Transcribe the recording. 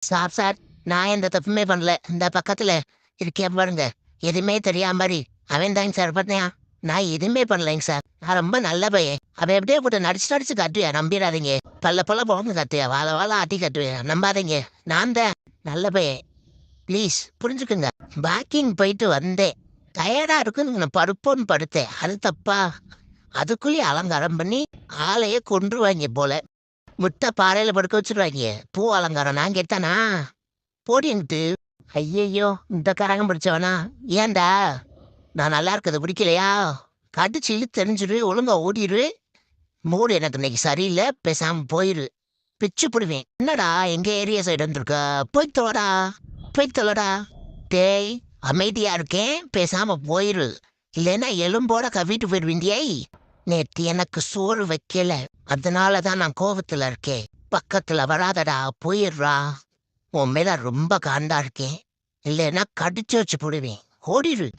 Sir sir, நான் எந்த தப்புமே பண்ணல. இந்த பக்கத்துல இருக்கேன் பாருங்க. எதுவுமே தெரியாம மாதிரி அவன் தாங்க சார் பண்ணான். நான் எதுவுமே பண்ணலைங்க சார். நான் ரொம்ப நல்ல பையன். அவன் எப்படியே போட்டு நடிச்சு நடிச்சு கட்டுவேன், நம்பிடாதீங்க. பல்ல பல்ல போகணும் கட்டுவேன், வாழ வாழ ஆட்டி கட்டுவேன், நம்பாதீங்க. நான் தான் நல்ல பையன். ப்ளீஸ் புரிஞ்சுக்குங்க. பேக்கிங் போயிட்டு வந்தேன். டயர்டா இருக்குன்னு நான் படுப்போன்னு படுத்தேன். அது தப்பா? அதுக்குள்ளேயே அலங்காரம் பண்ணி ஆளையே கொன்றுவாங்க போல. முட்டை பாறையில படுக்க வச்சிருவாங்க. பூ அலங்காரம் நான் கேட்டானா? போடின்ட்டு. ஐயையோ, இந்த கரகம் பிடிச்சவனா? ஏன்டா? நான் நல்லா இருக்கிறது பிடிக்கலையா? கடிச்சு தெரிஞ்சிரு, ஒழுங்கா ஓடிரு. மூடு எனக்கு இன்னைக்கு சரியில்லை, பேசாம போயிரு. பிச்சு போடுவேன். என்னடா எங்க ஏரியா சைடு வந்திருக்க? போய் தொலைடா, போய் தொலைடா. டேய், அமைதியா இருக்கேன், பேசாம போயிரு. இல்லைன்னா எலும்போட கவிட்டு போயிடுவீண்டியை. நேத்து எனக்கு சோறு வைக்கல, அதனாலதான் நான் கோவத்துல இருக்கேன். பக்கத்துல வராதடா, போயிடுறா. உன் மேல ரொம்ப காண்டா இருக்கேன். இல்லைன்னா கடிச்சு வச்சு போடுவேன். ஓடிரு.